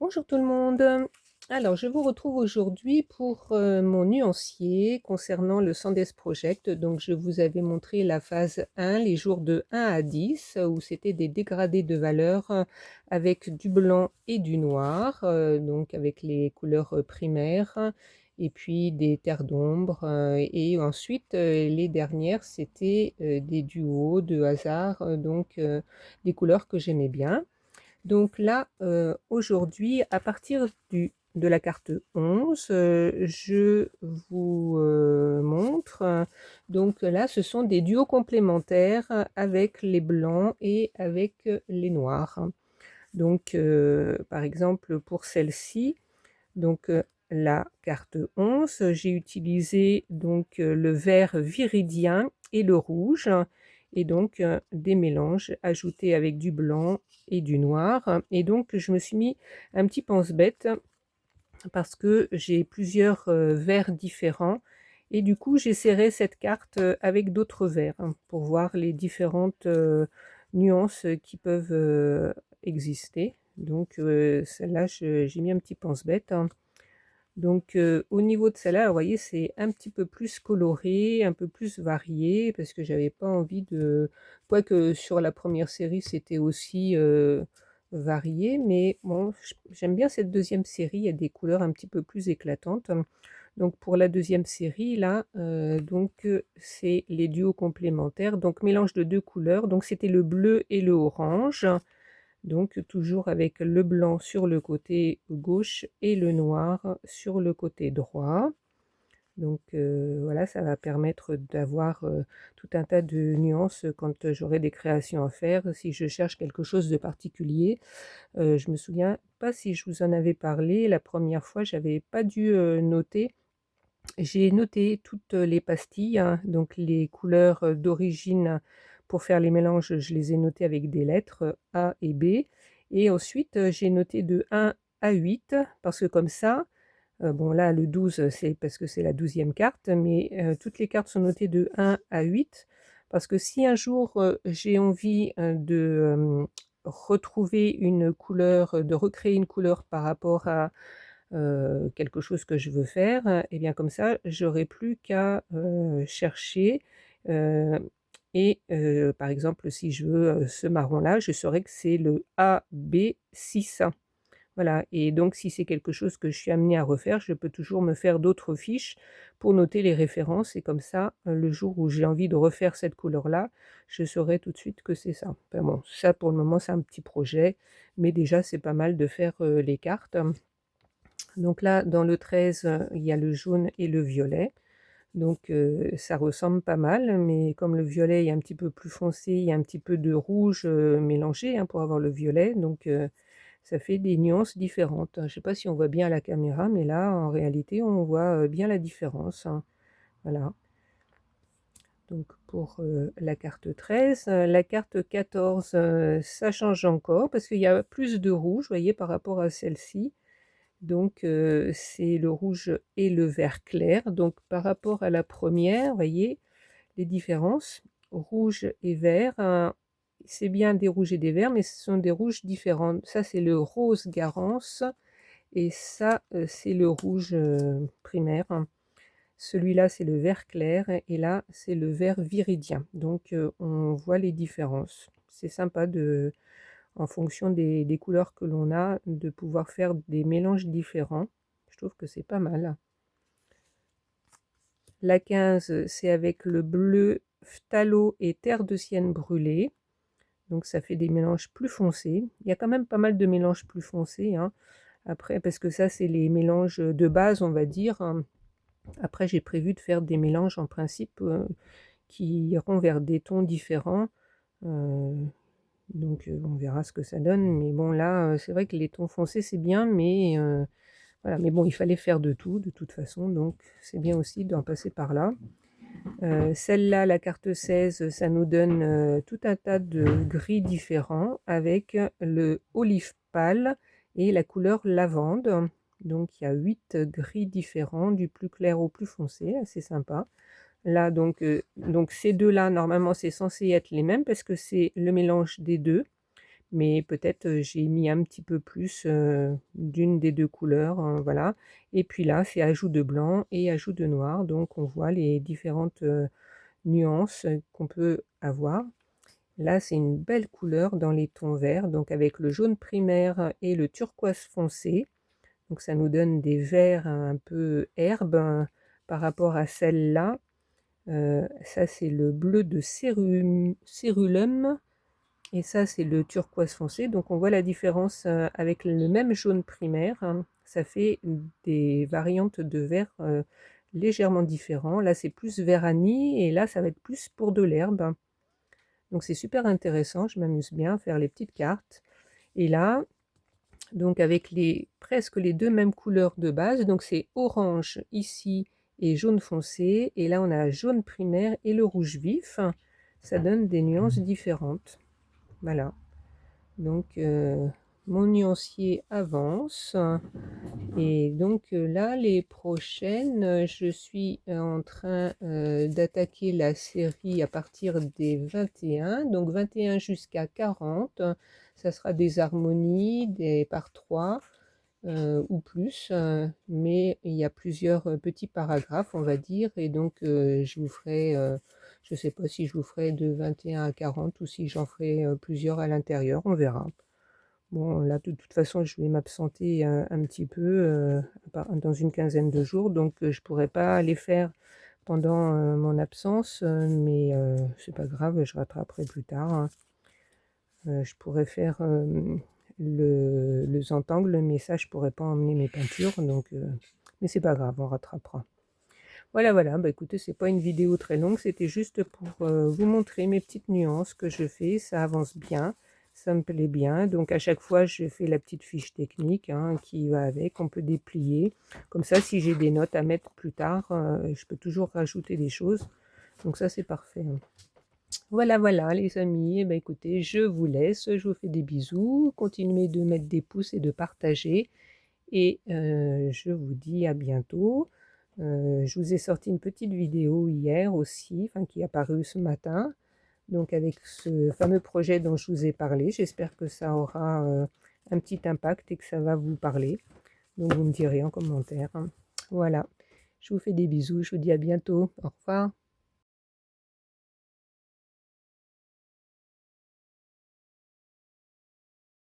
Bonjour tout le monde. Alors, je vous retrouve aujourd'hui pour mon nuancier concernant le Sandes Project. Donc, je vous avais montré la phase 1, les jours de 1 à 10, où c'était des dégradés de valeur avec du blanc et du noir, donc avec les couleurs primaires, et puis des terres d'ombre. Et ensuite, les dernières, c'était des duos de hasard, donc des couleurs que j'aimais bien. Donc là, aujourd'hui, à partir de la carte 11, je vous montre. Donc là, ce sont des duos complémentaires avec les blancs et avec les noirs. Donc, par exemple, pour celle-ci, donc la carte 11, j'ai utilisé donc le vert viridien et le rouge, et donc des mélanges ajoutés avec du blanc et du noir. Et donc je me suis mis un petit pense-bête parce que j'ai plusieurs verts différents, et du coup j'essaierai cette carte avec d'autres verts pour voir les différentes nuances qui peuvent exister. Donc celle-là, j'ai mis un petit pense-bête. Donc au niveau de celle-là, vous voyez, c'est un petit peu plus coloré, un peu plus varié, parce que j'avais pas envie de... Quoique sur la première série, c'était aussi varié, mais bon, j'aime bien cette deuxième série, il y a des couleurs un petit peu plus éclatantes. Donc pour la deuxième série, là, c'est les duos complémentaires, donc mélange de deux couleurs, donc c'était le bleu et le orange. Donc toujours avec le blanc sur le côté gauche et le noir sur le côté droit. Donc voilà, ça va permettre d'avoir tout un tas de nuances quand j'aurai des créations à faire. Si je cherche quelque chose de particulier, je me souviens pas si je vous en avais parlé la première fois, j'avais pas dû noter. J'ai noté toutes les pastilles, hein, donc les couleurs d'origine pour faire les mélanges, je les ai notées avec des lettres A et B. Et ensuite, j'ai noté de 1 à 8, parce que comme ça, bon là, le 12, c'est parce que c'est la 12e carte, mais toutes les cartes sont notées de 1 à 8, parce que si un jour j'ai envie de retrouver une couleur, de recréer une couleur par rapport à quelque chose que je veux faire, et bien comme ça, j'aurai plus qu'à chercher. euh, Par exemple, si je veux ce marron-là, je saurais que c'est le AB6. Voilà, et donc si c'est quelque chose que je suis amenée à refaire, je peux toujours me faire d'autres fiches pour noter les références, et comme ça, le jour où j'ai envie de refaire cette couleur-là, je saurai tout de suite que c'est ça. Enfin bon, ça pour le moment, c'est un petit projet, mais déjà, c'est pas mal de faire les cartes. Donc là, dans le 13, il y a le jaune et le violet. Donc ça ressemble pas mal, mais comme le violet est un petit peu plus foncé, il y a un petit peu de rouge mélangé, hein, pour avoir le violet. Donc ça fait des nuances différentes. Je ne sais pas si on voit bien à la caméra, mais là, en réalité, on voit bien la différence, hein. Voilà. Donc pour la carte 13, la carte 14, ça change encore parce qu'il y a plus de rouge, vous voyez, par rapport à celle-ci. Donc c'est le rouge et le vert clair. Donc par rapport à la première, vous voyez les différences, rouge et vert, hein, c'est bien des rouges et des verts, mais ce sont des rouges différents. Ça, c'est le rose Garance, et ça, c'est le rouge primaire. Celui-là, c'est le vert clair, et là, c'est le vert viridien. Donc on voit les différences. C'est sympa de, en fonction des couleurs que l'on a, de pouvoir faire des mélanges différents. Je trouve que c'est pas mal. La 15, c'est avec le bleu phthalo et terre de sienne brûlée. Donc ça fait des mélanges plus foncés. Il y a quand même pas mal de mélanges plus foncés, hein. Après, parce que ça, c'est les mélanges de base, on va dire, hein. Après, j'ai prévu de faire des mélanges en principe qui iront vers des tons différents. Euh, donc on verra ce que ça donne. Mais bon, là, c'est vrai que les tons foncés, c'est bien, mais voilà. Mais bon, il fallait faire de tout, de toute façon. Donc c'est bien aussi d'en passer par là. Celle-là, la carte 16, ça nous donne tout un tas de gris différents avec le olive pâle et la couleur lavande. Donc il y a 8 gris différents, du plus clair au plus foncé, assez sympa. Là, donc ces deux-là, normalement, c'est censé être les mêmes parce que c'est le mélange des deux. mais peut-être j'ai mis un petit peu plus d'une des deux couleurs, voilà. Et puis là, c'est ajout de blanc et ajout de noir, donc on voit les différentes nuances qu'on peut avoir. Là, c'est une belle couleur dans les tons verts, donc avec le jaune primaire et le turquoise foncé. Donc ça nous donne des verts un peu herbe par rapport à celle-là. Ça, c'est le bleu de cérulum. Et ça, c'est le turquoise foncé. Donc on voit la différence avec le même jaune primaire, hein. Ça fait des variantes de vert légèrement différents. Là, c'est plus vert anis et là, ça va être plus pour de l'herbe. Donc c'est super intéressant. Je m'amuse bien à faire les petites cartes. Et là, donc avec presque les deux mêmes couleurs de base. Donc c'est orange ici et jaune foncé. Et là, on a jaune primaire et le rouge vif. Ça donne des nuances différentes. Voilà. Donc mon nuancier avance. Et donc là, les prochaines, je suis en train d'attaquer la série à partir des 21. Donc 21 jusqu'à 40. Ça sera des harmonies, des par 3 ou plus. Mais il y a plusieurs petits paragraphes, on va dire. Et donc je vous ferai... je ne sais pas si je vous ferai de 21 à 40 ou si j'en ferai plusieurs à l'intérieur, on verra. Bon, là, de toute façon, je vais m'absenter un petit peu dans une quinzaine de jours, donc je ne pourrai pas les faire pendant mon absence, mais c'est pas grave, je rattraperai plus tard, hein. Je pourrais faire le Zentangle, mais ça, je pourrais pas emmener mes peintures, donc mais c'est pas grave, on rattrapera. Voilà, voilà, bah écoutez, c'est pas une vidéo très longue, c'était juste pour vous montrer mes petites nuances que je fais, ça avance bien, ça me plaît bien. Donc à chaque fois, je fais la petite fiche technique hein, qui va avec, on peut déplier. Comme ça, si j'ai des notes à mettre plus tard, je peux toujours rajouter des choses. Donc ça, c'est parfait, hein. Voilà, voilà, les amis, eh ben, écoutez, je vous laisse, je vous fais des bisous, continuez de mettre des pouces et de partager. Et je vous dis à bientôt. Je vous ai sorti une petite vidéo hier aussi, enfin qui est apparue ce matin, donc avec ce fameux projet dont je vous ai parlé. J'espère que ça aura un petit impact et que ça va vous parler. Donc vous me direz en commentaire, hein. Voilà, je vous fais des bisous, je vous dis à bientôt. Au revoir.